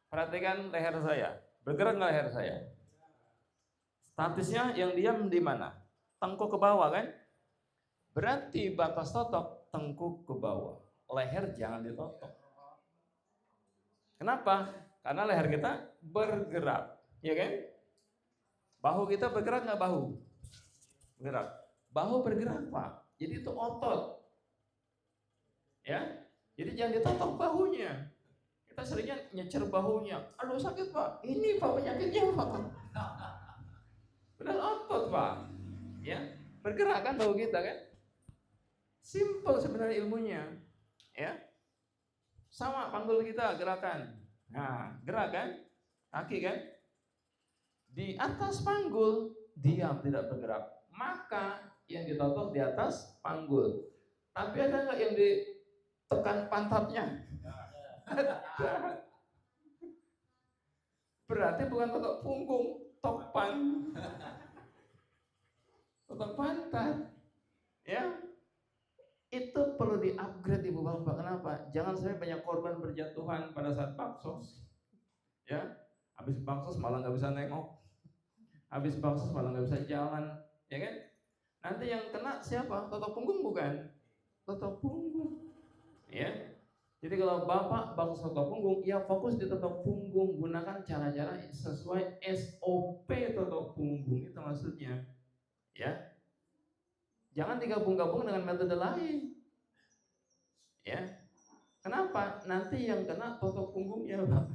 Perhatikan leher saya. Bergerak nggak leher saya? Statusnya yang diam di mana? Tengkuk ke bawah kan? Berarti batas totok tengkuk ke bawah. Leher jangan ditotok. Kenapa? Karena leher kita bergerak, ya kan? Bahu kita bergerak nggak bahu? Bergerak. Bahu bergerak Pak. Jadi itu otot. Ya, jadi jangan ditotok bahunya. Kita seringnya nyecer bahunya. Aduh sakit Pak. Ini Pak penyakitnya Pak. Benar otot Pak. Ya, bergerak kan bahu kita kan? Simple sebenarnya ilmunya. Ya, sama panggul kita gerakan. Nah, gerak kan? Kaki kan? Di atas panggul diam tidak bergerak. Maka yang ditotok di atas panggul. Tapi ada nggak yang ditekan pantatnya? Berarti bukan totok punggung, topan. Totok pantat. Ya. Itu perlu di-upgrade Ibu Bapak. Kenapa? Jangan sampai banyak korban berjatuhan pada saat baksos. Ya. Habis baksos malah nggak bisa nengok. Habis baksos malah nggak bisa jalan. Ya kan? Nanti yang kena siapa? Totok punggung bukan? Totok punggung. Ya. Jadi kalau Bapak baksos totok punggung, ya fokus di totok punggung, gunakan cara-cara sesuai SOP totok punggung itu maksudnya. Ya. Jangan digabung-gabung dengan metode lain. Ya. Kenapa? Nanti yang kena totok punggungnya, Pak.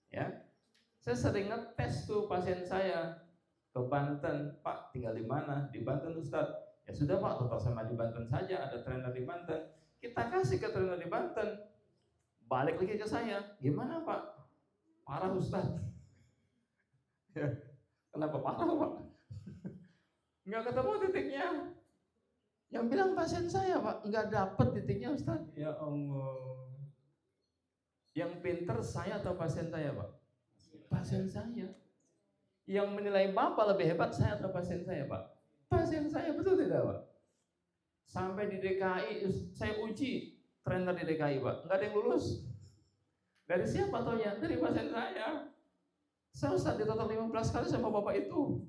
Ya. Saya sering ngetes tuh pasien saya ke Banten, Pak, tinggal di mana? Di Banten Ustaz. Ya sudah Pak, total sama di Banten saja, ada trainer di Banten. Kita kasih ke trainer di Banten. Balik lagi ke saya, gimana Pak? Parah Ustaz. Ya. Kenapa parah Pak? Nggak ketemu titiknya. Yang bilang pasien saya Pak, nggak dapet titiknya Ustaz. Ya Allah. Yang pinter saya atau pasien saya Pak? Pasien saya. Yang menilai Bapak lebih hebat saya atau pasien saya Pak? Pasien saya, betul tidak Pak? Sampai di DKI, saya uji trainer di DKI Pak, nggak ada yang lulus. Dari siapa taunya? Dari pasien saya. Saya Ustaz ditotok 15 kali sama Bapak itu.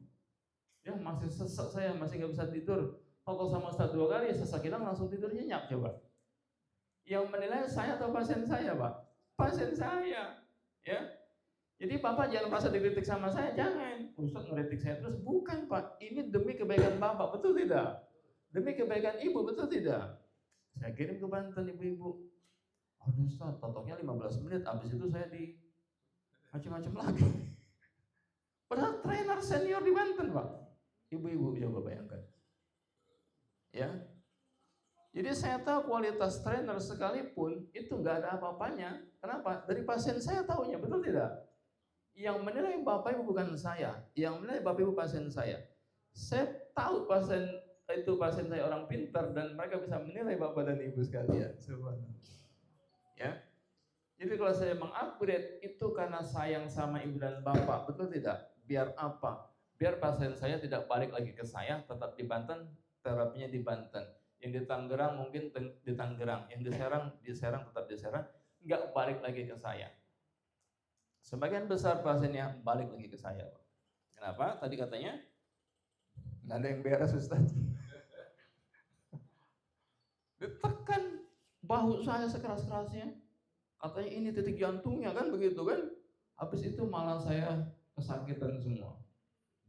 Ya masih sesek saya, masih nggak bisa tidur. Total sama Ustaz 2 kali, sesak hilang langsung tidur nyenyak coba. Yang menilai saya atau pasien saya Pak? Pasien saya. Ya. Jadi Bapak jangan merasa dikritik sama saya, jangan. Ustaz ngeritik saya terus, bukan Pak. Ini demi kebaikan Bapak, betul tidak? Demi kebaikan Ibu, betul tidak? Saya kirim ke Banten ibu-ibu. Aduh Ustaz, totoknya 15 menit, habis itu saya di macam-macam lagi. Padahal trainer senior di Banten Pak. Ibu-ibu coba bayangkan. Ya. Jadi saya tahu kualitas trainer sekalipun itu nggak ada apa-apanya. Kenapa? Dari pasien saya tahunya, betul tidak? Yang menilai Bapak Ibu bukan saya, yang menilai Bapak Ibu pasien saya. Saya tahu pasien itu pasien saya orang pintar dan mereka bisa menilai Bapak dan Ibu sekalian. Subhanallah. Ya. Jadi kalau saya mengupgrade itu karena sayang sama Ibu dan Bapak, betul tidak? Biar apa? Biar pasien saya tidak balik lagi ke saya, tetap di Banten, terapinya di Banten. Yang di Tangerang mungkin di Tangerang, yang di Serang tetap di Serang, nggak balik lagi ke saya. Sebagian besar pasiennya balik lagi ke saya. Kenapa? Tadi katanya nggak ada yang beres Ustaz. Ditekan bahu saya sekeras-kerasnya. Katanya ini titik jantungnya kan begitu kan. Habis itu malah saya kesakitan semua.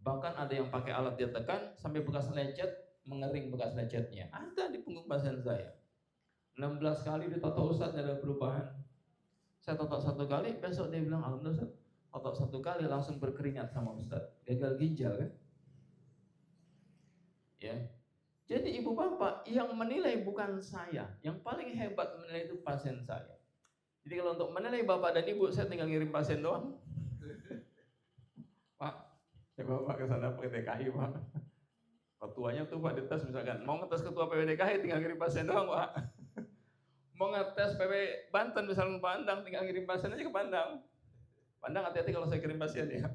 Bahkan ada yang pakai alat dia tekan sampai bekas lecet, mengering bekas lecetnya. Ada di punggung pasien saya. 16 kali ditotok Ustaz ada perubahan. Saya totok 1 kali, besok dia bilang alhamdulillah Ustaz, totok 1 kali langsung berkeringat sama Ustaz. Gagal ginjal kan? Ya. Jadi ibu bapak yang menilai bukan saya, yang paling hebat menilai itu pasien saya. Jadi kalau untuk menilai bapak dan ibu, saya tinggal ngirim pasien doang. Pak, ya bapak ke sana PWDKI Pak. Ketuanya tuh Pak dites misalkan, mau ngetes ketua PWDKI tinggal ngirim pasien doang Pak. Mau ngetes PW Banten misalnya Pandang, tinggal ngirim pasien aja ke Pandang. Pandang hati-hati kalau saya kirim pasien ya.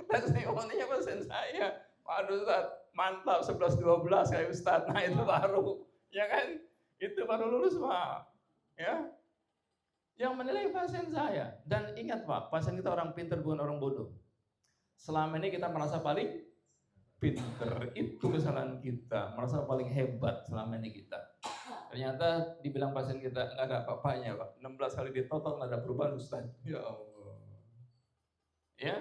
Testimoninya pasien saya. Waduh Ustaz, mantap 11-12 kayak Ustaz. Nah itu baru, ya kan? Itu baru lulus Pak. Ya. Yang menilai pasien saya. Dan ingat Pak, pasien kita orang pintar bukan orang bodoh. Selama ini kita merasa paling pintar, itu kesalahan kita, merasa paling hebat selama ini kita. Ternyata dibilang pasien kita nggak ada apa-apanya Pak. 16 kali ditotok nggak ada perubahan Ustaz. Ya Allah. Ya,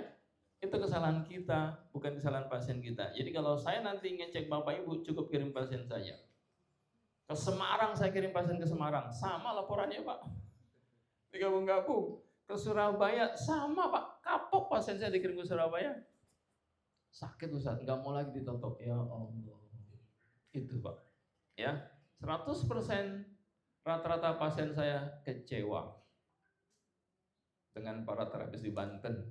itu kesalahan kita, bukan kesalahan pasien kita. Jadi kalau saya nanti ngecek Bapak Ibu, cukup kirim pasien saya. Ke Semarang saya kirim pasien ke Semarang, sama laporannya Pak. Digabung-gabung. Ke Surabaya sama Pak, kapok pasien saya dikirim ke Surabaya. Sakit Ustaz, nggak mau lagi ditotok. Ya Allah. Itu Pak. Ya, 100% rata-rata pasien saya kecewa dengan para terapis di Banten.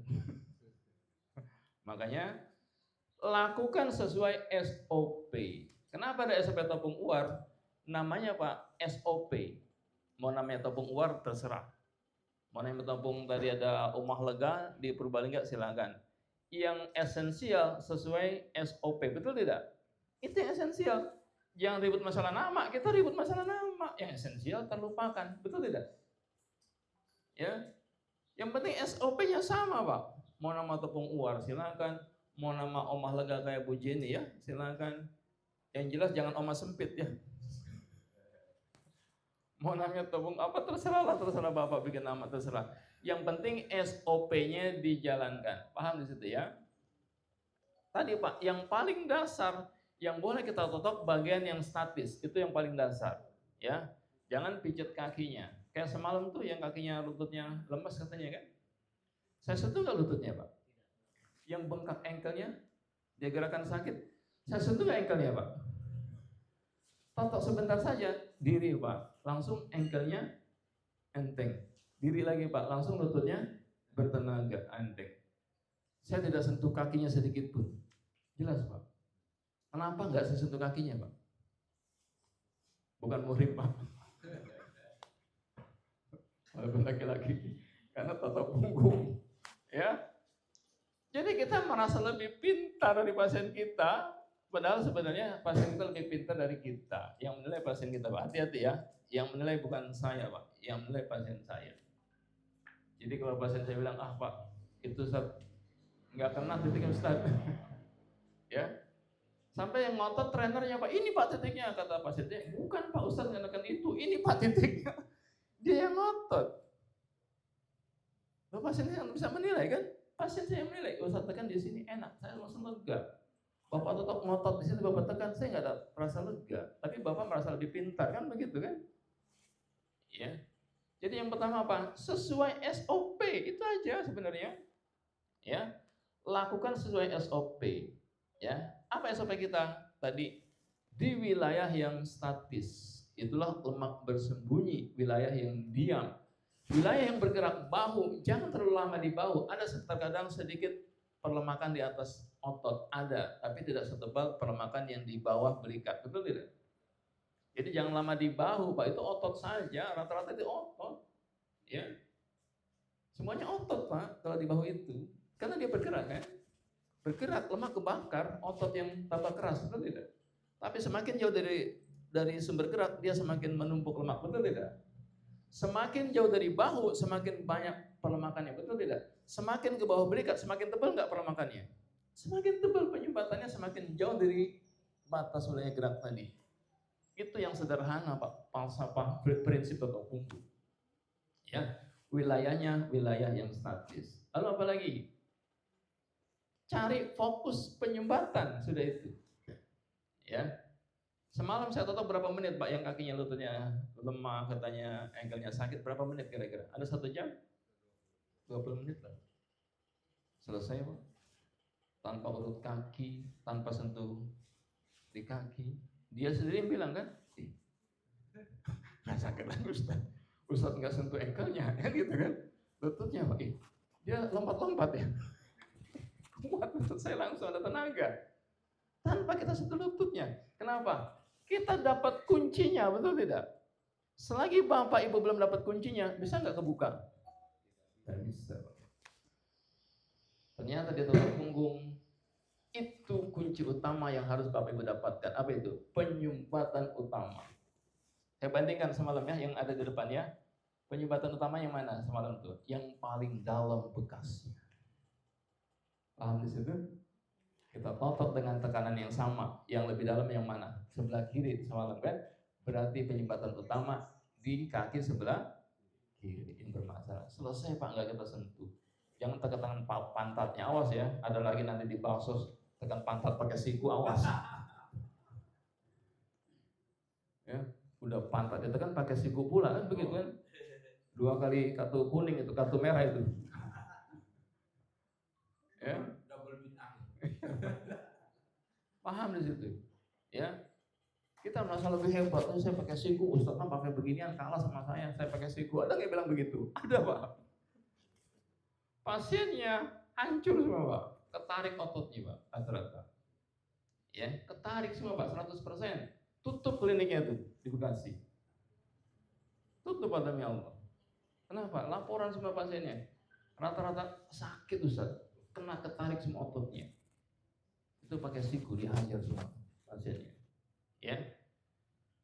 Makanya lakukan sesuai SOP. Kenapa ada SOP tabung uar? Namanya Pak SOP. Mau namanya tabung uar terserah. Mau namanya tabung tadi ada umah lega di Purbalingga silakan. Yang esensial sesuai SOP, betul tidak? Itu yang esensial. Jangan ribut masalah nama, kita ribut masalah nama. Yang esensial terlupakan, betul tidak? Ya. Yang penting SOP-nya sama, Pak. Mau nama tepung uar silakan, mau nama omah lega kayak Bu Jenny ya, silakan. Yang jelas jangan omah sempit ya. Mau namanya tepung apa terserah lah, terserah Bapak bikin nama terserah. Yang penting SOP-nya dijalankan. Paham di situ ya? Tadi Pak, yang paling dasar yang boleh kita totok bagian yang statis, itu yang paling dasar, ya. Jangan pijat kakinya. Kayak semalam tuh yang kakinya lututnya lemes katanya kan? Saya sentuh nggak lututnya Pak? Yang bengkak ankle-nya, dia gerakan sakit. Saya sentuh nggak ankle-nya Pak? Totok sebentar saja, diri Pak. Langsung ankle-nya enteng. Diri lagi Pak, langsung lututnya bertenaga, enteng. Saya tidak sentuh kakinya sedikit pun. Jelas Pak. Kenapa nggak saya sentuh kakinya Pak? Bukan muhrim Pak. Walaupun laki-laki. Karena totok punggung. Ya. Jadi kita merasa lebih pintar dari pasien kita, padahal sebenarnya pasien kita lebih pintar dari kita. Yang menilai pasien kita Pak, hati-hati ya. Yang menilai bukan saya Pak, yang menilai pasien saya. Jadi kalau pasien saya bilang, ah Pak, itu Ustaz nggak kena titiknya Ustaz. Ya. Sampai yang ngotot trenernya Pak, ini Pak titiknya, kata pasiennya. Bukan Pak Ustaz nggak nekan itu, ini Pak titiknya. Dia yang ngotot. Bapak pasien yang bisa menilai kan? Pasien saya menilai, Ustaz tekan di sini enak, saya langsung lega. Bapak tetap ngotot di situ, Bapak tekan, saya nggak ada merasa lega. Tapi Bapak merasa lebih pintar kan begitu kan? Ya. Jadi yang pertama apa? Sesuai SOP itu aja sebenarnya. Ya. Lakukan sesuai SOP. Ya. Apa SOP kita? Tadi di wilayah yang statis. Itulah lemak bersembunyi, wilayah yang diam. Wilayah yang bergerak bahu, jangan terlalu lama di bahu. Ada terkadang sedikit perlemakan di atas otot, ada, tapi tidak setebal perlemakan yang di bawah belikat, betul tidak? Jadi jangan lama di bahu, Pak, itu otot saja, rata-rata itu otot. Ya. Semuanya otot, Pak, kalau di bahu itu. Karena dia bergerak kan? Bergerak, lemak kebakar, otot yang tambah keras, betul tidak? Tapi semakin jauh dari sumber gerak, dia semakin menumpuk lemak, betul tidak? Semakin jauh dari bahu, semakin banyak perlemakannya, betul tidak? Semakin ke bawah belikat, semakin tebal nggak perlemakannya? Semakin tebal penyumbatannya, semakin jauh dari batas wilayah gerak tadi. Itu yang sederhana Pak, falsafah prinsip totok punggung. Ya, wilayahnya wilayah yang statis. Lalu apa lagi? Cari fokus penyumbatan, sudah itu. Ya, semalam saya totok berapa menit Pak yang kakinya lututnya lemah, katanya ankle-nya sakit, berapa menit kira-kira? Ada 1 jam? 20 menit lah. Selesai Pak. Tanpa urut kaki, tanpa sentuh di kaki. Dia sendiri bilang kan, nggak sakit lagi Ustaz. Ustaz nggak sentuh ankle-nya, kan gitu kan? Lututnya Pak, dia lompat-lompat ya. Kuat lutut saya langsung ada tenaga. Tanpa kita sentuh lututnya. Kenapa? Kita dapat kuncinya, betul tidak? Selagi Bapak Ibu belum dapat kuncinya, bisa nggak kebuka? Tidak bisa. Ternyata di tulang punggung itu kunci utama yang harus Bapak Ibu dapatkan. Apa itu? Penyumbatan utama. Saya bandingkan semalam ya yang ada di depannya. Penyumbatan utama yang mana semalam itu? Yang paling dalam bekasnya. Paham di situ? Kita totok dengan tekanan yang sama. Yang lebih dalam yang mana? Sebelah kiri semalam kan? Berarti penyumbatan utama di kaki sebelah kiri. Ini bermasalah. Selesai Pak, nggak kita sentuh. Jangan tekan pantatnya, awas ya. Ada lagi nanti di baksos tekan pantat pakai siku, awas. Ya, udah pantat itu kan pakai siku pula kan begitu kan? 2 kali kartu kuning itu, kartu merah itu. Ya. Paham di situ. Ya. Kita merasa lebih hebat. Saya pakai siku, Ustaz pakai beginian kalah sama saya pakai siku. Ada nggak bilang begitu? Ada Pak. Pasiennya hancur semua Pak. Ketarik ototnya Pak, rata-rata. Ya, ketarik semua Pak, 100%. Tutup kliniknya itu di Bekasi. Tutup demi Allah. Kenapa? Laporan semua pasiennya. Rata-rata sakit Ustaz. Kena ketarik semua ototnya. Itu pakai siku, dihajar semua pasiennya. Ya.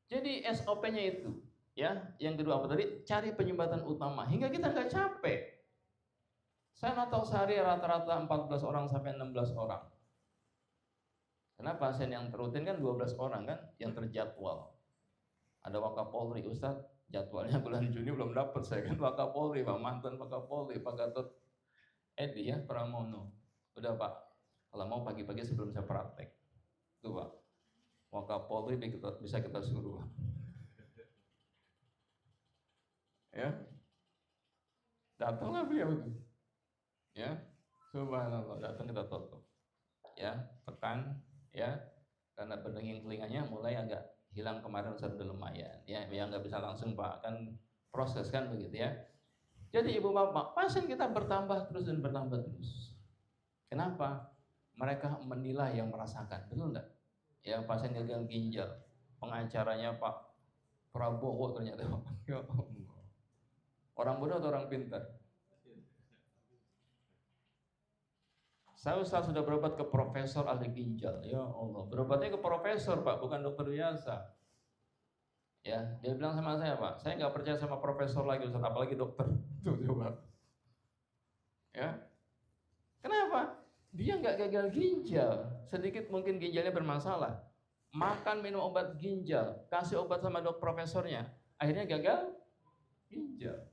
Jadi SOP-nya itu, ya. Yang kedua apa tadi? Cari penyumbatan utama hingga kita nggak capek. Saya notok sehari rata-rata 14 orang sampai 16 orang. Karena pasien yang rutin kan 12 orang kan yang terjadwal. Ada Wakapolri, Ustaz, jadwalnya bulan Juni belum dapat. Saya kan Wakapolri, Pak, mantan Wakapolri, Pak Gatot Edi ya, Pramono. Udah Pak, kalau mau pagi-pagi sebelum saya praktek. Tuh Pak, Wakapolri bisa kita suruh. Ya, datanglah beliau itu. Ya, subhanallah, datang kita tutup. Ya, tekan, ya, karena berdenging telinganya mulai agak hilang kemarin sudah lumayan. Ya, yang nggak bisa langsung Pak, kan proses kan begitu ya. Jadi ibu bapak, pasien kita bertambah terus dan bertambah terus. Kenapa? Mereka menilai yang merasakan, betul nggak? Ya, pasien gagal ginjal, pengacaranya Pak Prabowo ternyata. Ya Allah. Orang bodoh atau orang pintar? Saya Ustaz sudah berobat ke profesor ahli ginjal. Ya Allah, berobatnya ke profesor Pak, bukan dokter biasa. Ya, dia bilang sama saya Pak, saya nggak percaya sama profesor lagi Ustaz, apalagi dokter. Tuh coba. Ya, kenapa? Dia nggak gagal ginjal, sedikit mungkin ginjalnya bermasalah. Makan minum obat ginjal, kasih obat sama profesornya, akhirnya gagal ginjal.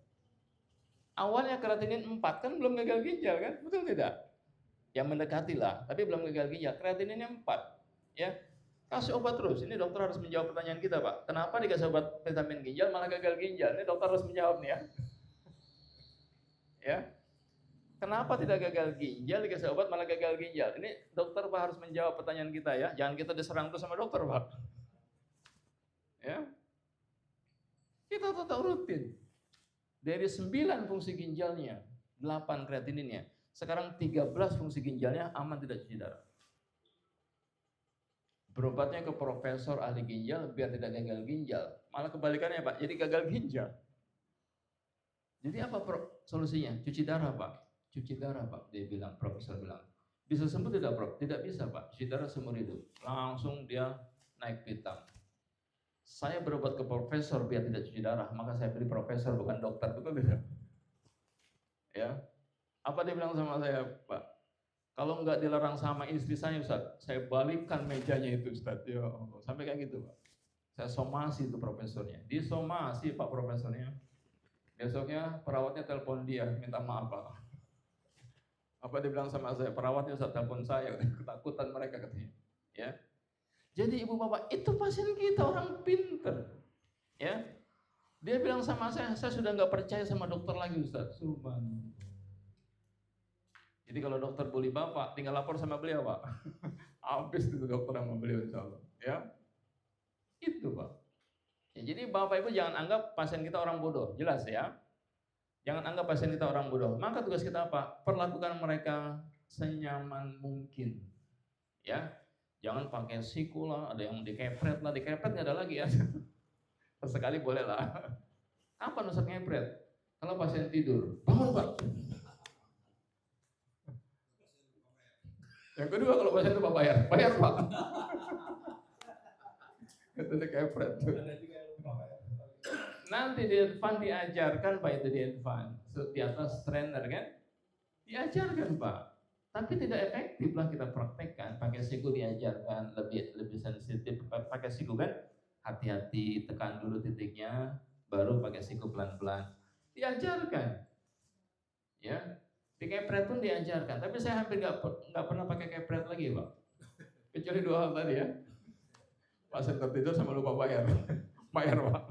Awalnya kreatinin 4 kan belum gagal ginjal kan, betul tidak? Yang mendekati lah, tapi belum gagal ginjal, kreatininnya 4. Ya, kasih obat terus. Ini dokter harus menjawab pertanyaan kita Pak. Kenapa dikasih obat vitamin ginjal malah gagal ginjal? Ini dokter harus menjawab nih ya. Ya, kenapa tidak gagal ginjal dikasih obat malah gagal ginjal? Ini dokter Pak harus menjawab pertanyaan kita ya. Jangan kita diserang terus sama dokter Pak. Ya, kita tetap rutin. Dari 9 fungsi ginjalnya, 8 kreatininnya. Sekarang 13 fungsi ginjalnya aman, tidak cuci darah. Berobatnya ke profesor ahli ginjal biar tidak gagal ginjal. Malah kebalikannya Pak, jadi gagal ginjal. Jadi apa solusinya? Cuci darah Pak. Cuci darah Pak, dia bilang, profesor bilang. Bisa sembuh tidak Prof? Tidak bisa Pak, cuci darah seumur hidup. Langsung dia naik pitam. Saya berobat ke profesor biar tidak cuci darah, maka saya pilih profesor bukan dokter, betul tidak? Ya. Apa dia bilang sama saya, Pak? Kalau nggak dilarang sama istri saya, Ustaz, saya balikkan mejanya itu, Ustaz. Ya Allah, sampai kayak gitu, Pak. Saya somasi itu profesornya. Disomasi Pak profesornya. Besoknya perawatnya telepon dia, minta maaf, Pak. Apa dia bilang sama saya? Perawatnya Ustaz telepon saya, ketakutan mereka katanya. Ya. Jadi ibu bapak, itu pasien kita orang pinter. Ya. Dia bilang sama saya sudah nggak percaya sama dokter lagi, Ustaz. Subhanallah. Jadi kalau dokter bully bapak, tinggal lapor sama beliau Pak. Habis itu dokter sama beliau insya Allah. Ya, itu Pak. Ya, jadi bapak ibu jangan anggap pasien kita orang bodoh, jelas ya. Jangan anggap pasien kita orang bodoh. Maka tugas kita apa? Perlakukan mereka senyaman mungkin. Ya, jangan pakai siku lah, ada yang dikepret lah, dikepret nggak ada lagi ya. Sesekali boleh lah. Kapan Ustaz ngepret? Kalau pasien tidur, bangun Pak. Yang kedua kalau pasien itu Pak bayar Pak. Itu dikepret tuh. Nanti di advance diajarkan Pak, itu di advance. Di atas trainer kan? Diajarkan Pak. Tapi tidak efektif lah kita praktekkan. Pakai siku diajarkan, lebih sensitif. Pakai siku kan? Hati-hati, tekan dulu titiknya, baru pakai siku pelan-pelan. Diajarkan. Ya. Di kepret pun diajarkan. Tapi saya hampir nggak pernah pakai kepret lagi Pak. Kecuali 2 hal tadi ya. Pasien tertidur sama lupa bayar. Bayar Pak.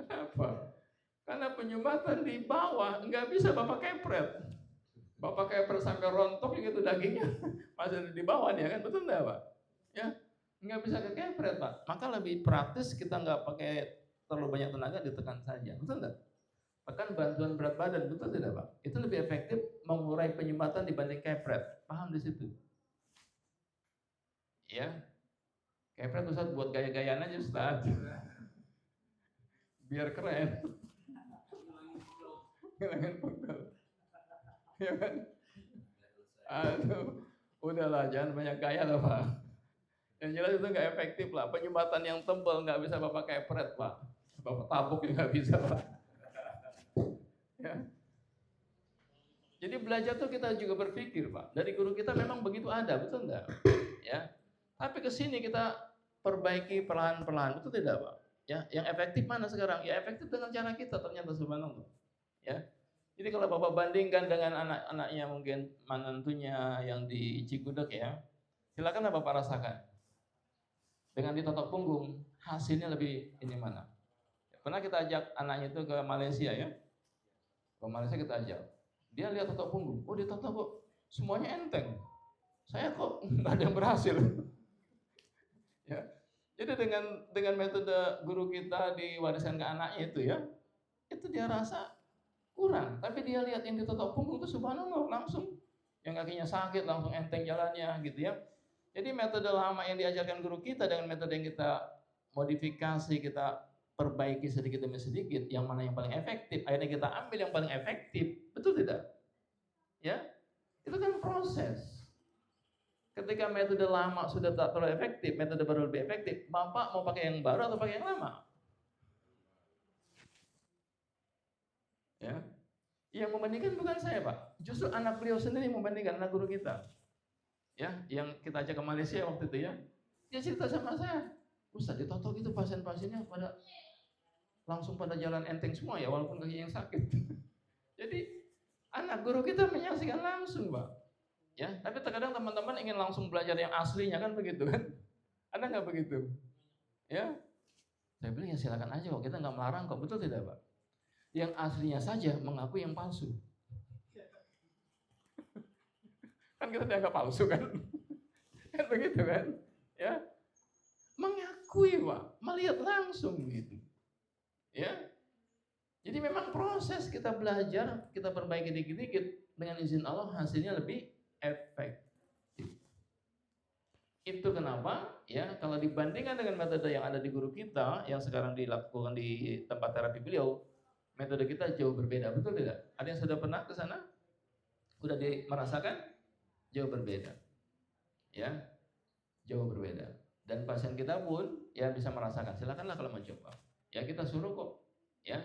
Kenapa? Karena penyumbatan di bawah nggak bisa Bapak kepret. Bapak kepret sampai rontok gitu dagingnya masih di bawah dia kan, betul nggak Pak? Ya, nggak bisa ke kepret Pak. Maka lebih praktis kita nggak pakai terlalu banyak tenaga, ditekan saja, betul nggak? Tekan bantuan berat badan, betul tidak Pak? Itu lebih efektif mengurai penyumbatan dibanding kepret. Paham di situ? Ya, kepret Ustaz buat gaya-gayaan aja Ustaz. Biar keren. Ngilangin pegel. Ya kan? Aduh, udahlah jangan banyak gaya lah Pak. Yang jelas itu nggak efektif lah. Penyumbatan yang tebal nggak bisa Bapak kepret Pak. Bapak tabuk ya nggak bisa Pak. Ya. Jadi belajar tuh kita juga berpikir Pak. Dari guru kita memang begitu ada, betul nggak? Ya. Tapi kesini kita perbaiki perlahan-perlahan, betul tidak Pak? Ya, yang efektif mana sekarang? Ya efektif dengan cara kita ternyata subhanallah. Ya. Jadi kalau Bapak bandingkan dengan anak-anaknya mungkin menantunya yang di Cikudek ya, silakan Bapak rasakan. Dengan ditotok punggung, hasilnya lebih ini mana? Pernah kita ajak anaknya itu ke Malaysia ya, ke Malaysia kita ajak. Dia lihat totok punggung, oh dia totok kok semuanya enteng. Saya kok nggak ada yang berhasil. Ya. Jadi dengan metode guru kita diwariskan ke anaknya itu ya, itu dia rasa kurang, tapi dia lihat yang ditotok punggung itu subhanallah langsung yang kakinya sakit langsung enteng jalannya gitu ya. Jadi metode lama yang diajarkan guru kita dengan metode yang kita modifikasi, kita perbaiki sedikit demi sedikit, yang mana yang paling efektif, akhirnya kita ambil yang paling efektif, betul tidak? Ya, itu kan proses. Ketika metode lama sudah tak terlalu efektif, metode baru lebih efektif, Bapak mau pakai yang baru atau pakai yang lama? Ya, yang membandingkan bukan saya Pak, justru anak beliau sendiri membandingkan, anak guru kita. Ya, yang kita ajak ke Malaysia waktu itu ya, dia cerita sama saya, Ustaz ditotok itu pasien-pasiennya langsung pada jalan enteng semua ya, walaupun kaki yang sakit. Jadi anak guru kita menyaksikan langsung Pak. Ya, tapi terkadang teman-teman ingin langsung belajar yang aslinya kan begitu kan? Ada nggak begitu? Ya, saya bilang ya silakan aja kok, kita nggak melarang kok, betul tidak Pak? Yang aslinya saja mengaku yang palsu. Kan kita dianggap palsu kan? Kan begitu kan? Ya, mengakui Pak, melihat langsung gitu. Ya, jadi memang proses kita belajar, kita perbaiki dikit-dikit, dengan izin Allah hasilnya lebih efektif. Itu kenapa ya kalau dibandingkan dengan metode yang ada di guru kita yang sekarang dilakukan di tempat terapi beliau, metode kita jauh berbeda, betul tidak? Ada yang sudah pernah ke sana? Sudah merasakan? Jauh berbeda. Ya, jauh berbeda. Dan pasien kita pun ya bisa merasakan. Silakanlah kalau mau coba. Ya kita suruh kok. Ya,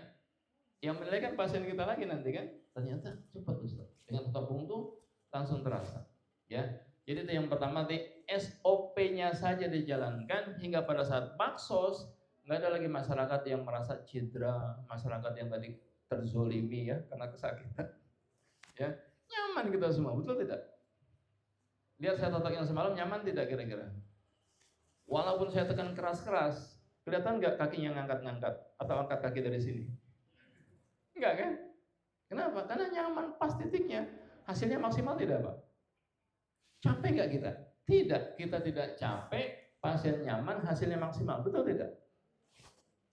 yang menilai kan pasien kita lagi nanti kan. Ternyata cepat Ustaz. Dengan topung tuh langsung terasa. Ya, jadi itu yang pertama nanti SOP-nya saja dijalankan hingga pada saat baksos nggak ada lagi masyarakat yang merasa cedera, masyarakat yang tadi terzolimi ya karena kesakitan. Ya, nyaman kita semua, betul tidak? Lihat saya totok yang semalam nyaman tidak kira-kira? Walaupun saya tekan keras-keras, kelihatan nggak kakinya ngangkat-ngangkat atau angkat kaki dari sini? Enggak kan? Kenapa? Karena nyaman pas titiknya. Hasilnya maksimal tidak Pak? Capek nggak kita? Tidak, kita tidak capek, pasien nyaman, hasilnya maksimal, betul tidak?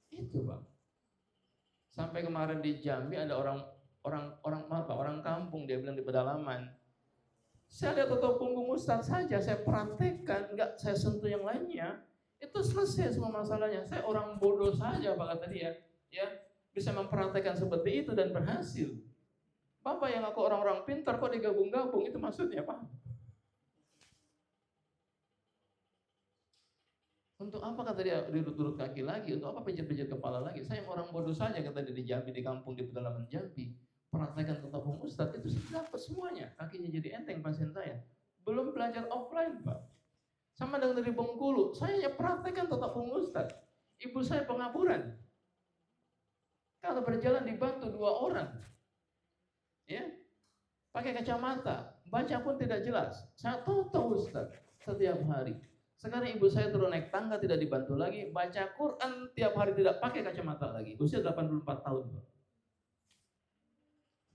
Itu Pak. Sampai kemarin di Jambi ada orang kampung, dia bilang di pedalaman. Saya lihat totok punggung Ustaz saja, saya praktekkan, nggak saya sentuh yang lainnya, itu selesai semua masalahnya. Saya orang bodoh saja Pak kata dia, ya bisa mempraktekkan seperti itu dan berhasil. Bapak yang aku orang-orang pintar kok digabung-gabung, itu maksudnya Pak? Untuk apa kata dia dirut-rut kaki lagi? Untuk apa pijat-pijat kepala lagi? Saya orang bodoh saja kata dia di Jambi, di kampung di pedalaman Jambi. Praktekkan tetapung Ustadz itu sudah dapat semuanya. Kakinya jadi enteng pasien saya. Belum belajar offline Pak. Sama dengan dari Bengkulu, saya praktekkan tetapung Ustadz. Ibu saya pengaburan. Kalau berjalan dibantu 2 orang, ya, pakai kacamata, baca pun tidak jelas. Saya tahu Ustaz setiap hari. Sekarang ibu saya turun naik tangga tidak dibantu lagi, baca Quran tiap hari tidak pakai kacamata lagi. Usia 84 tahun, Pak.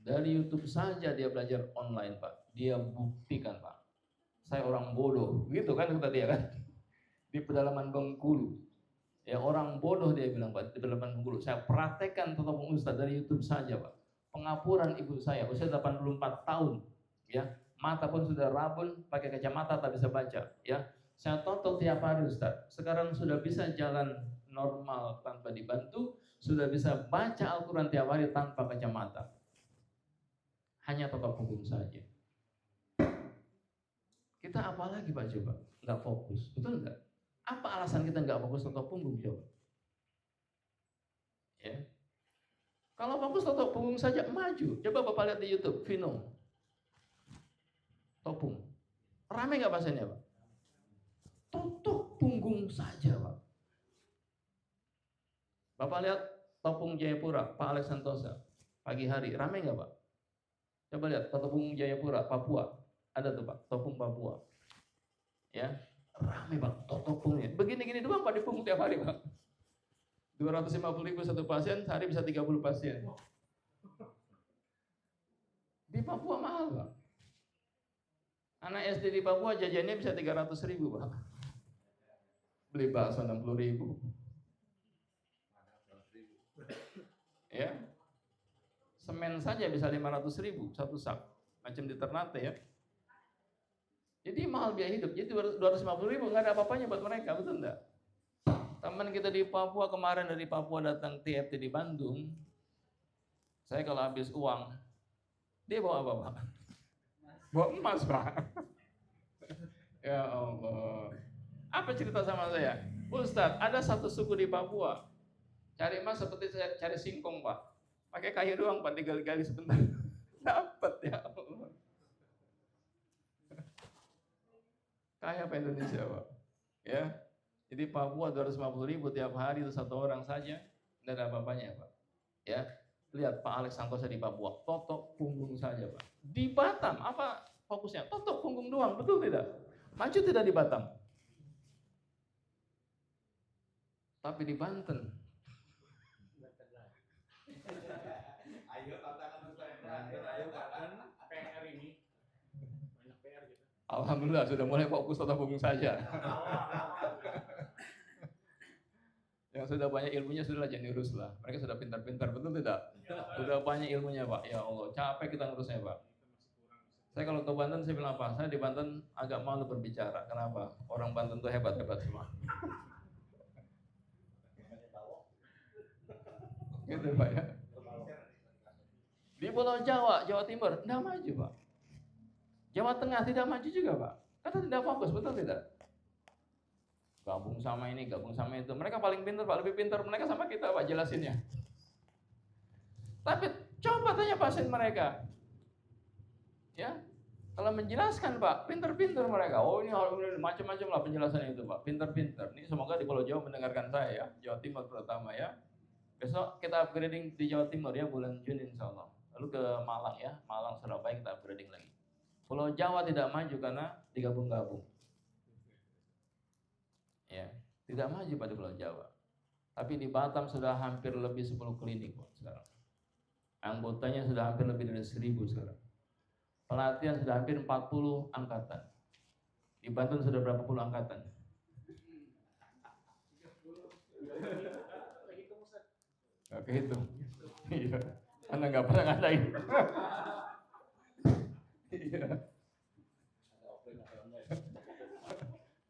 Dari YouTube saja dia belajar online, Pak. Dia buktikan, Pak. Saya orang bodoh, gitu kan kata dia kan. Di pedalaman Bengkulu. Ya orang bodoh dia bilang Pak, di pedalaman Bengkulu. Saya praktekkan tetapung Ustaz dari YouTube saja, Pak. Pengapuran ibu saya usia 84 tahun, ya. Mata pun sudah rabun, pakai kacamata tak bisa baca, ya. Saya tonton tiap hari Ustaz. Sekarang sudah bisa jalan normal tanpa dibantu, sudah bisa baca Al-Quran tiap hari tanpa kacamata. Hanya tetap punggung saja. Kita apa lagi Pak coba? Nggak fokus, betul nggak? Apa alasan kita nggak fokus tetap punggung coba? Ya. Kalau fokus tetap punggung saja maju. Coba Bapak lihat di YouTube, Vino. Topung. Rame nggak pasiennya Pak? Tutup punggung saja Pak. Bapak lihat Topung Jayapura, Pak Alex Santosa. Pagi hari, rame nggak Pak? Coba lihat Topung Jayapura, Papua. Ada tuh Pak, Topung Papua. Ya, rame Pak, topungnya. Begini-gini doang Pak di punggung tiap hari Pak. 250.000 satu pasien, sehari bisa 30 pasien. Di Papua mahal Pak. Anak SD di Papua jajannya bisa 300.000 Pak. Beli bakso 60.000. Ya. Semen saja bisa 500.000 satu sak. Macam di Ternate ya. Jadi mahal biaya hidup. Jadi 250.000 nggak ada apa-apanya buat mereka, betul enggak? Teman kita di Papua kemarin dari Papua datang TFT di Bandung. Saya kalau habis uang, dia bawa apa Pak? Bawa emas Pak. Ya Allah. Apa cerita sama saya? Ustadz, ada satu suku di Papua. Cari emas seperti saya cari singkong Pak. Pakai kayu doang Pak, digali-gali sebentar. Dapat ya Allah. Kaya Pak Indonesia Pak. Ya. Jadi Papua 250.000 tiap hari itu satu orang saja. Tidak ada apa-apanya Pak. Ya. Lihat Pak Alex Santosa di Papua. Totok punggung saja Pak. Di Batam apa fokusnya? Totok punggung doang, betul tidak? Maju tidak di Batam. Tapi di Banten. Ayo tantangan ayo Banten, PR ini. Banyak PR gitu. Alhamdulillah sudah mulai fokus totok punggung saja. Yang sudah banyak ilmunya sudahlah jangan diurus lah. Mereka sudah pintar-pintar, betul tidak? Sudah banyak ilmunya Pak. Ya Allah, capek kita ngurusnya Pak. Saya kalau ke Banten saya bilang apa? Saya di Banten agak malu berbicara. Kenapa? Orang Banten tuh hebat-hebat semua. Gitu Pak ya. Di Pulau Jawa, Jawa Timur, tidak maju Pak. Jawa Tengah tidak maju juga Pak. Kata tidak fokus, betul tidak? Gabung sama ini, gabung sama itu. Mereka paling pintar Pak, lebih pintar mereka sama kita Pak jelasinnya. Tapi coba tanya pasien mereka. Ya, kalau menjelaskan Pak, pintar-pintar mereka. Oh ini macam-macam lah penjelasannya itu Pak, pintar-pintar. Ini semoga di Pulau Jawa mendengarkan saya ya, Jawa Timur terutama ya. Besok kita upgrading di Jawa Timur ya, bulan Juni insya Allah. Lalu ke Malang ya, Malang Surabaya kita upgrading lagi. Pulau Jawa tidak maju karena digabung-gabung. Ya, tidak maju pada Pulau Jawa. Tapi di Batam sudah hampir lebih 10 klinik Pak, sekarang. Anggotanya sudah hampir lebih dari 1.000 sekarang. Pelatihan sudah hampir 40 angkatan. Di Banten sudah berapa puluh angkatan? Gak kehitung. Iya. Anda nggak pernah ngadain. Iya.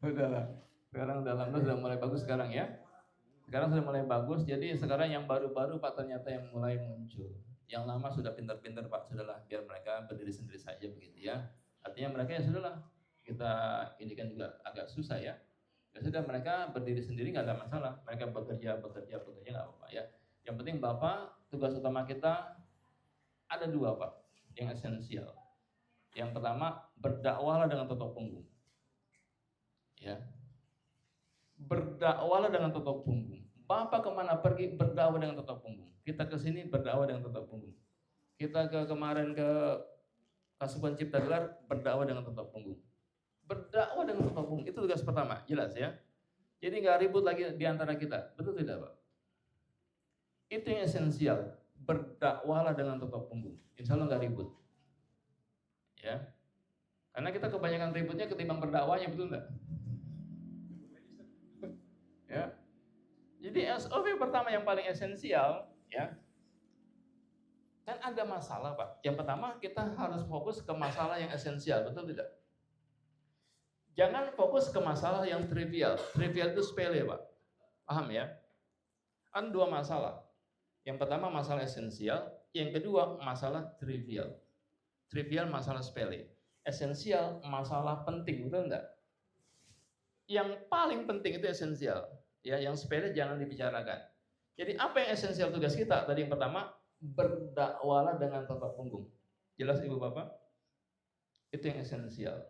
Udahlah. Sekarang dalamnya sudah mulai bagus sekarang ya. Sekarang sudah mulai bagus. Jadi sekarang yang baru-baru Pak ternyata yang mulai muncul. Yang lama sudah pintar-pintar Pak, sudahlah biar mereka berdiri sendiri saja begitu ya. Artinya mereka ya sudahlah. Kita ini kan juga agak susah ya. Ya sudah, mereka berdiri sendiri nggak ada masalah. Mereka bekerja nggak apa-apa ya. Yang penting Bapak, tugas utama kita ada dua Pak, yang esensial. Yang pertama, berdakwahlah dengan tutup punggung. Ya, berdakwahlah dengan tutup punggung. Bapak kemana pergi, berdakwah dengan tutup punggung. Kita ke sini berdakwah dengan tutup punggung. Kita kemarin ke Kasuban Cipta Gelar, berdakwah dengan tutup punggung. Berdakwah dengan tutup punggung, itu tugas pertama, jelas ya. Jadi nggak ribut lagi di antara kita, betul tidak Pak? Itu yang esensial, berdakwahlah dengan tutup punggung. Insya Allah nggak ribut. Ya, karena kita kebanyakan ributnya ketimbang berdakwahnya, betul nggak? Ya, jadi SOP pertama yang paling esensial, ya, kan ada masalah Pak. Yang pertama kita harus fokus ke masalah yang esensial, betul tidak? Jangan fokus ke masalah yang trivial. Trivial itu sepele Pak. Paham ya? Kan dua masalah. Yang pertama masalah esensial, yang kedua masalah trivial. Trivial masalah sepele. Esensial masalah penting, betul enggak? Yang paling penting itu esensial. Ya, yang sepele jangan dibicarakan. Jadi apa yang esensial tugas kita? Tadi yang pertama, berdakwahlah dengan tutup punggung. Jelas Ibu Bapak? Itu yang esensial.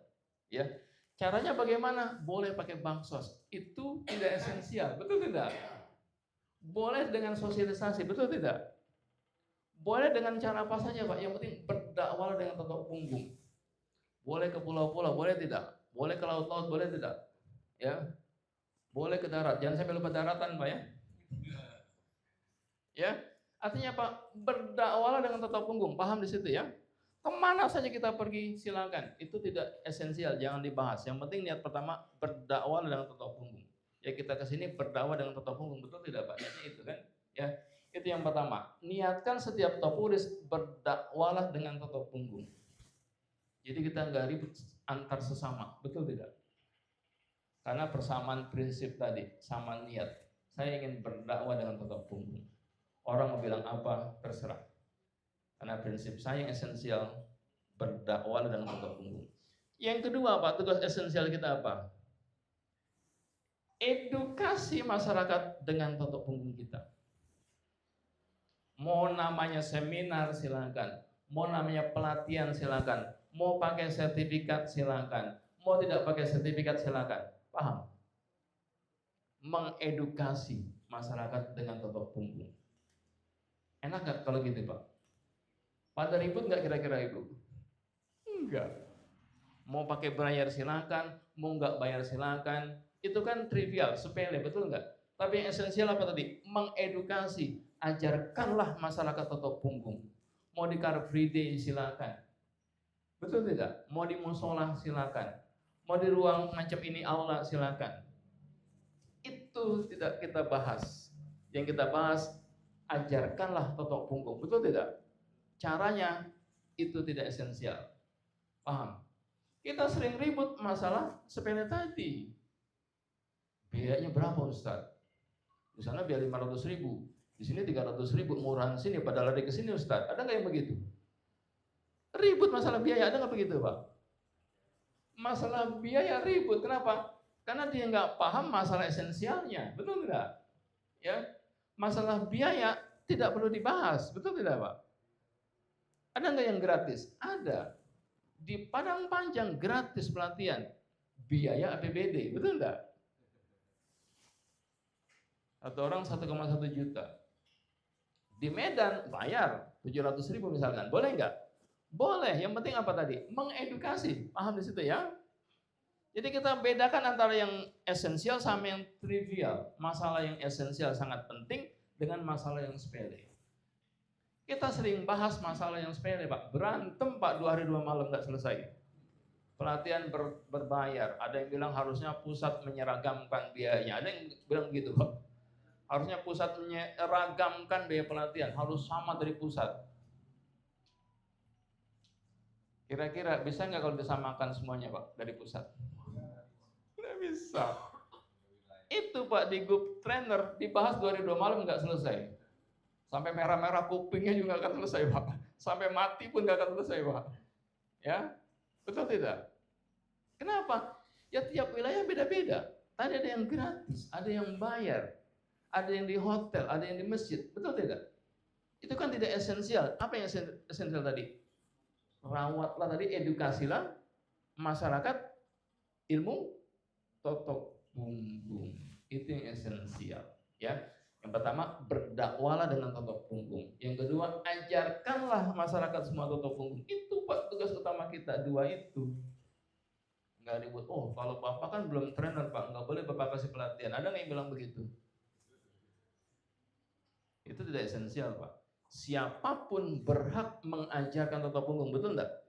Ya. Caranya bagaimana? Boleh pakai bansos. Itu tidak esensial, betul tidak? Boleh dengan sosialisasi, betul tidak? Boleh dengan cara apa saja Pak, yang penting berdakwahlah dengan tutup punggung. Boleh ke pulau-pulau, boleh tidak? Boleh ke laut-laut, boleh tidak? Ya, boleh ke darat, jangan sampai lupa daratan Pak ya. Ya, artinya Pak, berdakwahlah dengan tutup punggung, paham di situ ya? Kemana saja kita pergi silakan, itu tidak esensial, jangan dibahas. Yang penting niat pertama berdakwah dengan tutup punggung. Ya kita ke sini berdakwah dengan tutup punggung, betul tidak Pak? Jadi itu kan, ya itu yang pertama. Niatkan setiap topuris berdakwahlah dengan tutup punggung. Jadi kita nggak ribut antar sesama, betul tidak? Karena persamaan prinsip tadi, sama niat. Saya ingin berdakwah dengan tutup punggung. Orang mau bilang apa terserah. Karena prinsip saya yang esensial, berdakwah dengan tutup punggung. Yang kedua Pak, tugas esensial kita apa? Edukasi masyarakat dengan tutup punggung kita. Mau namanya seminar silakan, mau namanya pelatihan silakan, mau pakai sertifikat silakan, mau tidak pakai sertifikat silakan. Paham? Mengedukasi masyarakat dengan tutup punggung. Enak nggak kalau gitu Pak? Pada ribut nggak kira-kira Ibu? Enggak. Mau pakai bayar silakan, mau nggak bayar silakan. Itu kan trivial, sepele, betul nggak? Tapi yang esensial apa tadi? Mengedukasi. Ajarkanlah masyarakat tutup punggung. Mau di Car Free Day silakan. Betul tidak? Mau di musola silakan. Mau di ruang macam ini aula silakan. Itu tidak kita bahas. Yang kita bahas, ajarkanlah tutup punggung. Betul tidak? Caranya itu tidak esensial. Paham? Kita sering ribut masalah sepele tadi. Biayanya berapa Ustaz? Di sana biaya 500.000, di sini 300.000, murahan sini pada lari ke sini Ustaz. Ada nggak yang begitu? Ribut masalah biaya, ada nggak begitu Pak? Masalah biaya ribut, kenapa? Karena dia nggak paham masalah esensialnya, betul tidak? Ya, masalah biaya tidak perlu dibahas, betul tidak Pak? Ada nggak yang gratis? Ada. Di Padang Panjang gratis pelatihan, biaya APBD, betul enggak? Satu orang 1,1 juta. Di Medan bayar 700.000 misalkan, boleh enggak? Boleh. Yang penting apa tadi? Mengedukasi, paham di situ ya? Jadi kita bedakan antara yang esensial sama yang trivial. Masalah yang esensial sangat penting dengan masalah yang sepele. Kita sering bahas masalah yang sepele Pak. Berantem Pak 2 hari 2 malam nggak selesai. Pelatihan berbayar. Ada yang bilang harusnya pusat menyeragamkan biayanya. Ada yang bilang begitu Pak. Harusnya pusat menyeragamkan biaya pelatihan. Harus sama dari pusat. Kira-kira bisa nggak kalau disamakan semuanya Pak dari pusat? Nggak bisa. Itu Pak di grup trainer dibahas 2 hari 2 malam nggak selesai. Sampai merah-merah kupingnya juga akan selesai Pak. Sampai mati pun gak akan selesai Pak. Ya, betul tidak? Kenapa? Ya tiap wilayah beda-beda. Tadi ada yang gratis, ada yang bayar, ada yang di hotel, ada yang di masjid. Betul tidak? Itu kan tidak esensial. Apa yang esensial tadi? Rawatlah tadi, edukasilah masyarakat ilmu totok punggung. Itu yang esensial, ya. Yang pertama, berdakwalah dengan totok punggung. Yang kedua, ajarkanlah masyarakat semua totok punggung. Itu Pak tugas utama kita, dua itu. Nggak ribut. Oh, kalau Bapak kan belum trainer Pak, nggak boleh Bapak kasih pelatihan. Ada nggak yang bilang begitu? Itu tidak esensial Pak. Siapapun berhak mengajarkan totok punggung, betul enggak?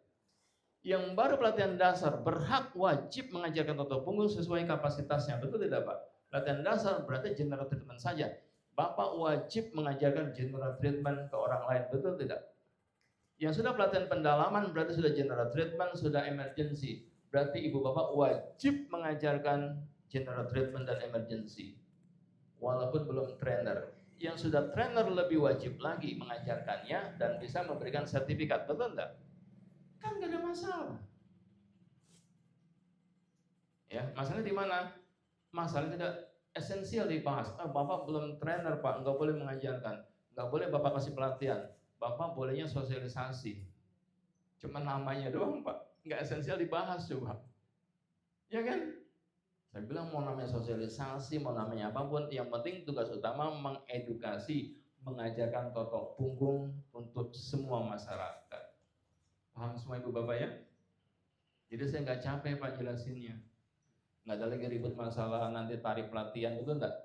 Yang baru pelatihan dasar berhak wajib mengajarkan totok punggung sesuai kapasitasnya, betul tidak Pak? Pelatihan dasar berarti general treatment saja. Bapak wajib mengajarkan general treatment ke orang lain, betul tidak? Yang sudah pelatihan pendalaman berarti sudah general treatment, sudah emergency. Berarti ibu bapak wajib mengajarkan general treatment dan emergency. Walaupun belum trainer. Yang sudah trainer lebih wajib lagi mengajarkannya dan bisa memberikan sertifikat, betul enggak? Kan gak ada masalah. Ya, masalahnya di mana? Masalah tidak esensial dibahas. Bapak belum trainer Pak, nggak boleh mengajarkan, nggak boleh Bapak kasih pelatihan. Bapak bolehnya sosialisasi. Cuma namanya doang Pak, nggak esensial dibahas coba. Ya kan? Saya bilang mau namanya sosialisasi, mau namanya apapun, yang penting tugas utama mengedukasi, mengajarkan totok punggung untuk semua masyarakat. Paham semua Ibu Bapak ya? Jadi saya nggak capek Pak jelasinnya. Nggak ada lagi ribut masalah nanti tarif pelatihan, itu enggak.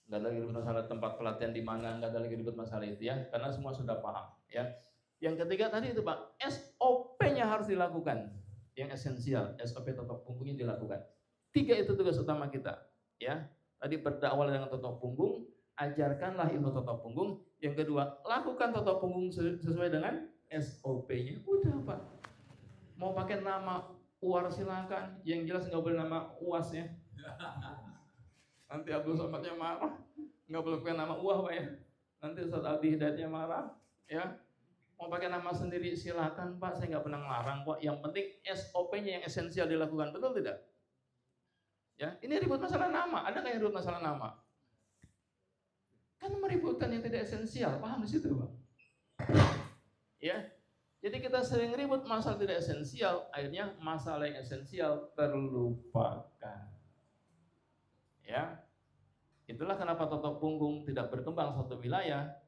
Nggak ada lagi ribut masalah tempat pelatihan di mana, nggak ada lagi ribut masalah itu ya, karena semua sudah paham ya. Yang ketiga tadi itu Pak, SOP-nya harus dilakukan, yang esensial, SOP totok punggungnya dilakukan. 3 itu tugas utama kita ya. Tadi berdakwah dengan totok punggung, ajarkanlah ilmu totok punggung. Yang kedua, lakukan totok punggung sesuai dengan SOP-nya. Udah Pak, mau pakai nama UAR silakan, yang jelas nggak boleh nama UAS ya. Nanti Abdul Somadnya marah, nggak boleh pakai nama UAH Pak ya. Nanti Ustaz Aldi Hidayatnya marah, ya. Mau pakai nama sendiri silakan Pak, saya nggak pernah ngelarang kok. Yang penting SOP-nya yang esensial dilakukan, betul tidak? Ya, ini ribut masalah nama. Ada nggak yang ribut masalah nama? Kan meributkan yang tidak esensial, paham di situ Pak? Ya, jadi kita sering ribut masalah tidak esensial, akhirnya masalah yang esensial terlupakan. Ya, itulah kenapa totok punggung tidak berkembang satu wilayah,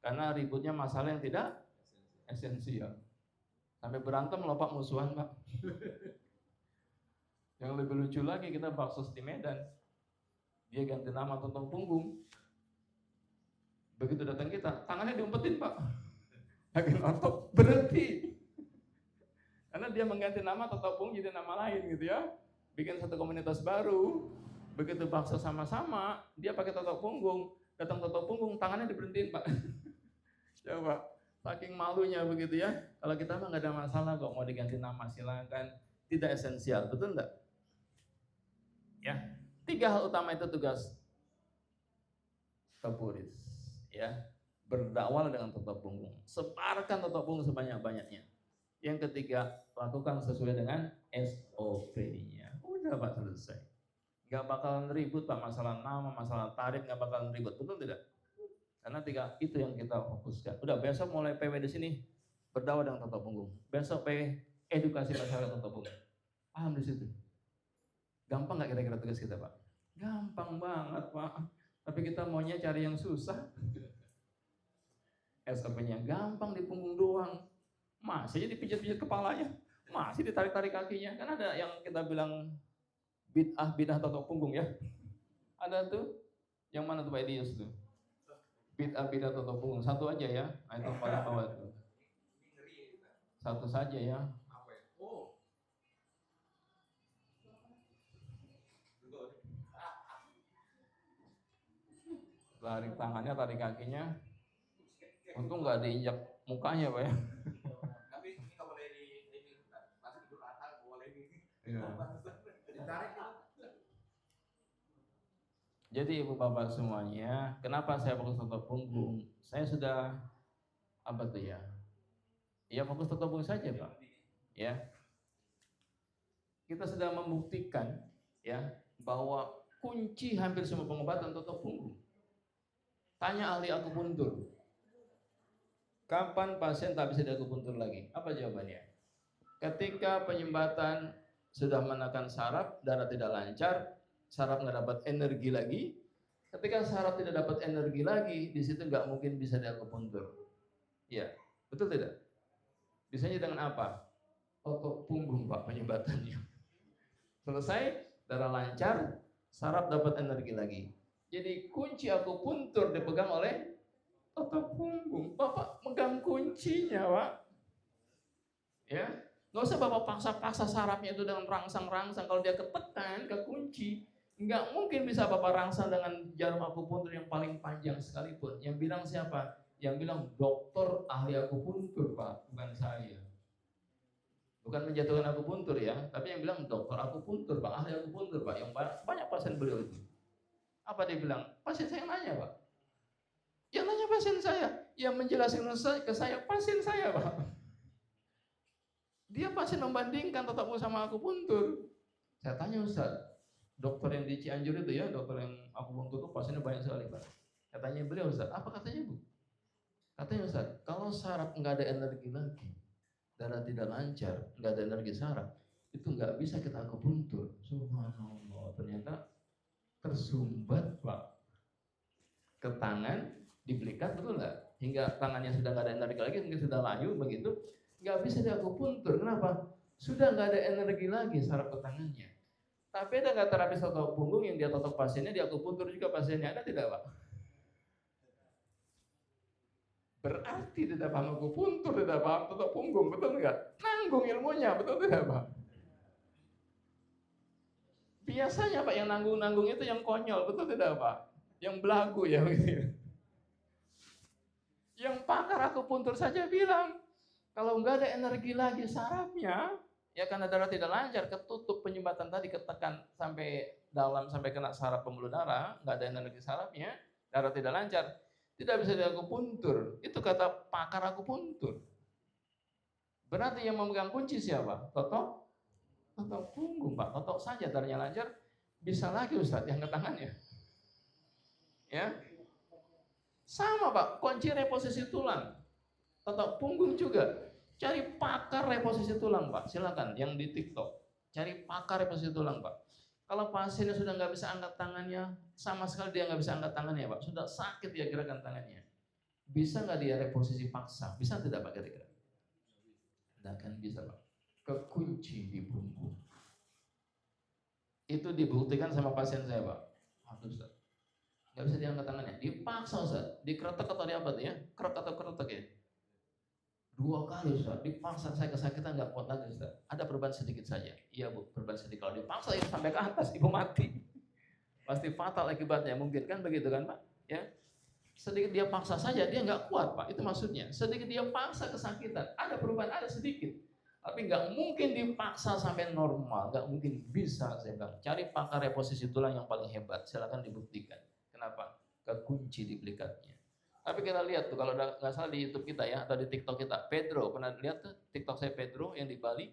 karena ributnya masalah yang tidak esensial. Sampai berantem loh Pak, musuhan Pak. Yang lebih lucu lagi, kita baksos di Medan, dia ganti nama totok punggung. Begitu datang kita, tangannya diumpetin Pak. Yakin otot berhenti. Karena dia mengganti nama totok punggung jadi nama lain gitu ya. Bikin satu komunitas baru. Begitu bakso sama-sama, dia pakai totok punggung. Datang totok punggung, tangannya diberhentiin Pak. Coba, saking malunya begitu ya. Kalau kita mah nggak ada masalah kok, mau diganti nama silakan. Tidak esensial, betul enggak? Ya, 3 hal utama itu tugas Taburis. Ya, berdakwah dengan totok punggung. Sebarkan totok punggung sebanyak-banyaknya. Yang ketiga, lakukan sesuai dengan SOP-nya. Udah Pak, selesai. Gak bakalan ribut Pak, masalah nama, masalah tarif gak bakalan ribut, betul tidak? Karena 3 itu yang kita fokuskan. Udah, besok mulai PW di sini berdakwah dengan totok punggung. Besok PW edukasi masyarakat totok punggung. Paham di situ? Gampang nggak kira-kira tugas kita Pak? Gampang banget Pak. Tapi kita maunya cari yang susah. SOP-nya gampang di punggung doang. Masih aja dipijat-pijat kepalanya. Masih ditarik-tarik kakinya. Kan ada yang kita bilang bid'ah totok punggung ya. Ada tuh. Yang mana tuh Pak Edius tuh? Bid'ah totok punggung. Satu aja ya. Nah, itu paling bawah tuh. Satu saja ya. Tarik tangannya, tarik kakinya. Untung nggak diinjak mukanya Pak ya. Tapi ini nggak boleh ini pas tidur rata nggak boleh ini. Ditarik. Jadi Ibu Bapak semuanya, kenapa saya fokus totok punggung? Saya sudah apa tuh ya? Ya fokus totok punggung saja Pak. Ya. Kita sudah membuktikan ya bahwa kunci hampir semua pengobatan otot punggung. Tanya ahli akupuntur, kapan pasien tak bisa diakupuntur lagi? Apa jawabannya? Ketika penyumbatan sudah menekan saraf, darah tidak lancar, saraf nggak dapat energi lagi. Ketika saraf tidak dapat energi lagi, di situ nggak mungkin bisa diakupuntur. Iya, betul tidak? Bisanya dengan apa? Otot punggung Pak penyumbatannya. Selesai, darah lancar, saraf dapat energi lagi. Jadi kunci akupuntur dipegang oleh otot punggung. Bapak megang kuncinya, Pak. Ya, nggak usah Bapak paksa-paksa sarafnya itu dengan rangsang-rangsang. Kalau dia ketekan ke kunci, nggak mungkin bisa Bapak rangsang dengan jarum akupuntur yang paling panjang sekalipun. Yang bilang siapa? Yang bilang dokter ahli akupuntur, Pak, bukan saya. Bukan menjatuhkan akupuntur ya, tapi yang bilang dokter akupuntur, Pak, ahli akupuntur, Pak. Yang banyak pasien beliau itu. Apa dia bilang? Pasien saya nanya, Pak. Yang nanya pasien saya, yang menjelaskan ke saya pasien saya, Pak. Dia pasien membandingkan tetap sama akupuntur. Saya tanya Ustaz, dokter yang di Cianjur itu ya, dokter yang akupuntur itu pasiennya banyak sekali Pak. Saya tanya beliau Ustaz, apa katanya Bu? Katanya Ustaz, kalau saraf nggak ada energi lagi, darah tidak lancar, nggak ada energi saraf, itu nggak bisa kita akupuntur. Subhanallah, ternyata tersumbat Pak ke tangan, dibelikan betul nggak? Hingga tangannya sudah nggak ada energi lagi, mungkin sudah layu begitu, nggak bisa diakupuntur. Kenapa? Sudah nggak ada energi lagi saraf ke tangannya. Tapi ada nggak terapis otot punggung yang dia totok pasiennya, diakupuntur juga pasiennya, ada tidak Pak? Berarti tidak paham akupuntur, tidak paham otot punggung, betul nggak? Nanggung ilmunya, betul tidak Pak? Biasanya Pak yang nanggung-nanggung itu yang konyol, betul tidak Pak? Yang belagu ya begitu. Yang pakar akupuntur saja bilang, kalau nggak ada energi lagi sarafnya, ya karena darah tidak lancar, ketutup penyumbatan tadi, ketekan sampai dalam, sampai kena saraf pembuluh darah, nggak ada energi sarafnya, darah tidak lancar, tidak bisa diakupuntur. Itu kata pakar akupuntur. Berarti yang memegang kunci siapa? Totok punggung Pak, totok saja darahnya lancar, bisa lagi Ustaz yang ke tangannya. Ya, sama Pak, kunci reposisi tulang, totok punggung juga. Cari pakar reposisi tulang Pak, silakan yang di TikTok. Cari pakar reposisi tulang Pak. Kalau pasiennya sudah nggak bisa angkat tangannya, sama sekali dia nggak bisa angkat tangannya Pak, sudah sakit dia gerakan tangannya. Bisa nggak dia reposisi paksa? Bisa tidak Pak kira-kira? Tidak akan bisa Pak. Kekunci di punggung. Itu dibuktikan sama pasien saya Pak. Aduh Ustaz, nggak bisa diangkat tangannya, dipaksa Ustaz, dikeretek atau di apa tuh ya? Krek atau keretek ya? 2 kali Ustaz, dipaksa saya kesakitan nggak kuat lagi Ustaz. Ada perubahan sedikit saja. Iya Bu, perubahan sedikit. Kalau dipaksa itu sampai ke atas, ibu mati. Pasti fatal akibatnya, mungkin kan begitu kan Pak? Ya, sedikit dia paksa saja dia nggak kuat Pak. Itu maksudnya. Sedikit dia paksa kesakitan, ada perubahan, ada sedikit. Tapi nggak mungkin dipaksa sampai normal, nggak mungkin bisa saya bilang. Cari pakar reposisi tulang yang paling hebat, silakan dibuktikan. Kenapa? Kekunci di belikatnya. Tapi kita lihat tuh kalau nggak salah di YouTube kita ya atau di TikTok kita, Pedro pernah lihat tuh TikTok saya Pedro yang di Bali,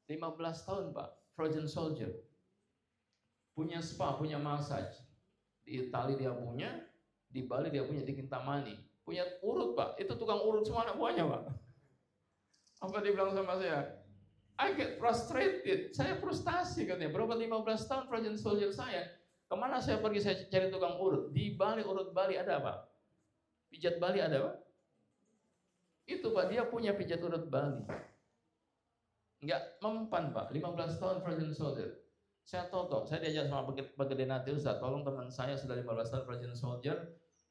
15 tahun Pak, Frozen Soldier, punya spa, punya massage, di Itali dia punya, di Bali dia punya, di Kintamani, punya urut Pak, itu tukang urut semua anak buahnya Pak. Apa dia bilang sama saya? I get frustrated, saya frustasi katanya, berapa 15 tahun Frozen Soldier saya, kemana saya pergi saya cari tukang urut, di Bali urut Bali ada Pak. Pijat Bali ada Pak? Itu Pak, dia punya pijat urut Bali. Enggak mempan Pak, 15 tahun Frozen Soldier. Saya totok, saya diajak sama Pak Gede Nati Ustaz, tolong teman saya sudah 15 tahun Frozen Soldier,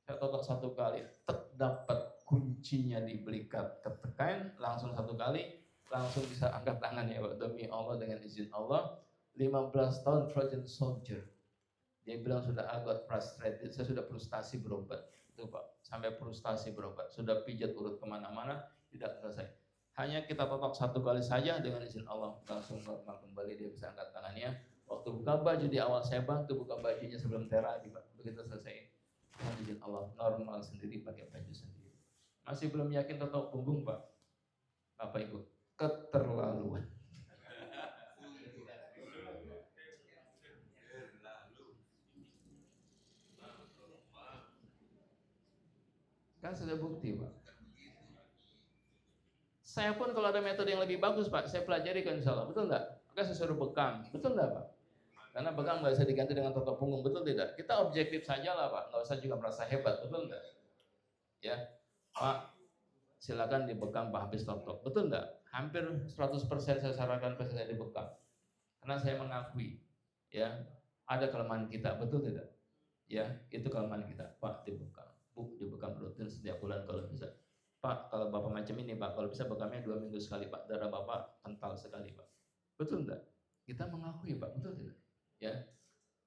saya totok 1 kali, dapat kuncinya di belikat, ketekan langsung 1 kali, langsung bisa angkat tangan ya Pak, demi Allah dengan izin Allah, 15 tahun Frozen Soldier. Dia bilang sudah agak frustrated, saya sudah frustasi berobat. Itu Pak, sampai frustasi berobat, sudah pijat urut kemana-mana, tidak selesai. Hanya kita totok 1 kali saja dengan izin Allah, langsung normal kembali, dia bisa angkat tangannya. Waktu buka baju di awal saya bantu buka bajunya sebelum terapi Pak, begitu selesai dengan izin Allah normal sendiri pakai baju sendiri. Masih belum yakin totok punggung Pak? Bapak Ibu, keterlaluan. Saya pun kalau ada metode yang lebih bagus Pak, saya pelajari kan insya Allah, betul enggak? Maka saya suruh bekam, betul enggak Pak? Karena bekam nggak bisa diganti dengan totok punggung, betul tidak? Kita objektif saja lah Pak, nggak usah juga merasa hebat, betul enggak? Ya, Pak, silakan dibekam Pak habis totok, betul enggak? Hampir 100% saya sarankan ke saya dibekam, karena saya mengakui, ya ada kelemahan kita, betul tidak? Ya, itu kelemahan kita, Pak dibekam, Bu dibekam rutin setiap bulan kalau bisa. Pak, kalau Bapak macam ini Pak, kalau bisa bekamnya 2 minggu sekali Pak, darah Bapak kental sekali Pak. Betul enggak? Kita mengakui Pak, betul tidak? Ya.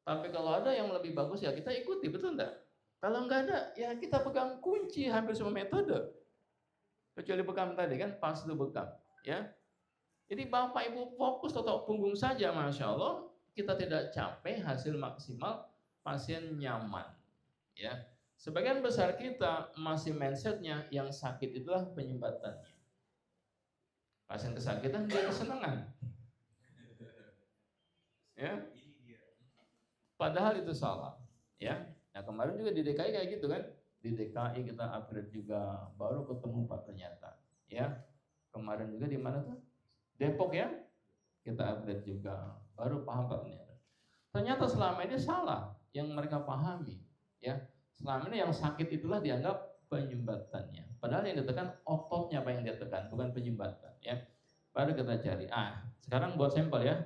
Tapi kalau ada yang lebih bagus ya kita ikuti, betul enggak? Kalau enggak ada, ya kita pegang kunci hampir semua metode. Kecuali bekam tadi kan, pas itu bekam. Ya. Jadi Bapak Ibu fokus totok punggung saja, Masya Allah, kita tidak capek, hasil maksimal, pasien nyaman. Ya. Sebagian besar kita masih mindsetnya yang sakit itulah penyumbatannya. Pasien kesakitan dia kesenangan. Ya. Padahal itu salah. Ya. Nah kemarin juga di DKI kayak gitu kan. Di DKI kita upgrade juga, baru ketemu Pak ternyata. Ya. Kemarin juga di mana tuh? Depok ya. Kita upgrade juga, baru paham Pak ternyata. Ternyata selama ini salah yang mereka pahami. Ya. Selama ini yang sakit itulah dianggap penyumbatannya. Padahal yang ditekan ototnya apa yang dia tekan, bukan penyumbatan. Ya, baru kita cari. Sekarang buat sampel ya.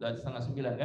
Udah 8:30 kan?